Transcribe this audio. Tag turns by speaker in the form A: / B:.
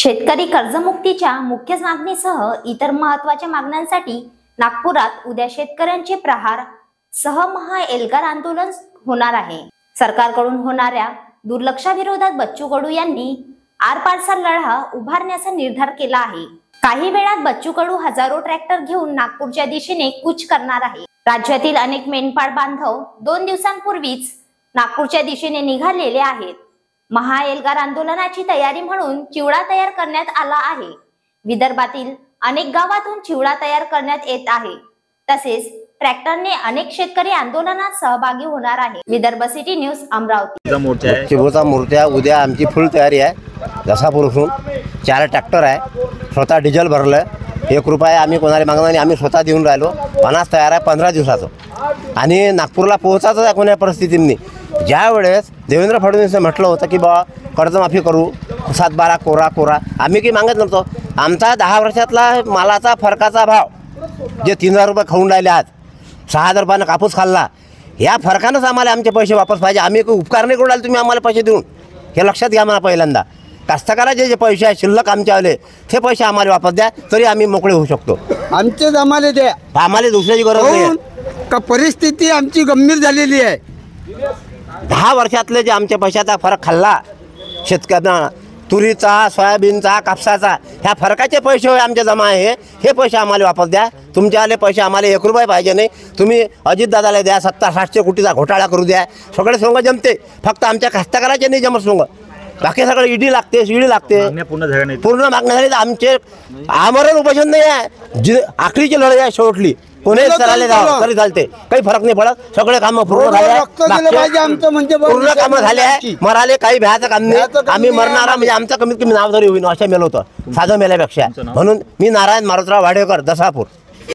A: शेतकरी कर्जमुक्तीच्या मुख्य मागणीसह इतर महत्त्वाच्या मागण्यांसाठी नागपुरात उद्या शेतकऱ्यांचे प्रहार सह महाएल्गार आंदोलन होणार आहे। सरकारकडून होणाऱ्या दुर्लक्षाविरोधात बच्चू कडू यांनी आरपारचा लढा उभारण्याचा निर्धार केला आहे। काही वेळात बच्चू कडू हजारो ट्रॅक्टर घेऊन नागपूरच्या दिशेने कूच करणार आहे। राज्यातील अनेक मेंढपाळ बांधव 2 दिवसांपूर्वीच नागपूरच्या दिशेने निघालेले आहेत। महाएल्गार आंदोलनाची तयारी म्हणून चिवडा तयार करण्यात आला आहे। विदर्भातील अनेक गावातून चिवडा तयार करण्यात येत आहे। तसेच ट्रॅक्टरने अनेक शेतकरी आंदोलनात सहभागी होणार आहे। Vidarbha city news Amravati.
B: चिवडा मूर्त्या उद्या आमची फुल तयारी आहे। दसापूरहून 4 ट्रॅक्टर आहे। स्वतः डिझेल भरलं, 1 रुपया आम्ही कोणाला मागणार नाही, आम्ही स्वतः देऊन राहिलो। अनाज तयार आहे 15 दिवसाचं आणि नागपूरला पोहोचायचं आहे कोण्या परिस्थितींनी। ज्या वेळेस देवेंद्र फडणवीस म्हटलं होतं की बा कर्जमाफी करू 7-12 कोरा आम्ही की मागत नव्हतो। आमचा 10 वर्षातला मालाचा फरकाचा भाव जे 3000 रुपये खाऊन राहिले, आज 6000 रुपयानं कापूस खाल्ला, या फरकानंच आम्हाला आमचे पैसे वापस पाहिजे। आम्ही उपकार नाही करू राहिले तुम्ही आम्हाला पैसे देऊन, हे लक्षात घ्या। मला पहिल्यांदा कास्तकाराचे जे पैसे आहे शिल्लक आमचे आले ते पैसे आम्हाला वापस द्या, तरी आम्ही मोकळे होऊ शकतो।
C: आमचेच आम्हाला द्या,
B: आम्हाला दुसऱ्याची गरज नाही।
C: का परिस्थिती आमची गंभीर झालेली आहे।
B: 10 वर्षातले जे आमच्या पैशाचा फरक खाल्ला शेतकऱ्यांना, तुरीचा, सोयाबीनचा, कापसाचा, ह्या फरकाचे पैसे आमचे जमा आहे, हे पैसे आम्हाला वापस द्या। तुमचे आले पैसे आम्हाला 1 रुपया पाहिजे नाही। तुम्ही अजितदादाला द्या, 700-800 कोटीचा घोटाळा करू द्या, सगळे सोंग जमते। फक्त आमच्या कास्तकाराचे नाही जमत सोंग, बाकी सगळं ईडी लागते, शिडी लागते। पूर्ण मागण्या झाली तर आमचे आमरण उपोषण नाही आहे, जी आखरीची लढाई आहे शेवटली। कोणी चालले जावं तरी चालते, काही फरक नाही पडत। सगळे कामं पूर्ण झाले, पूर्ण कामं झाले आहे। मराले काही भ्याचं काम नाही। आम्ही मरणारा म्हणजे आमचं कमीत कमी नाव तरी होईन असं मेलं होतं साधं मेल्यापेक्षा। म्हणून मी नारायण मारुतराव वाडेकर, दसापूर।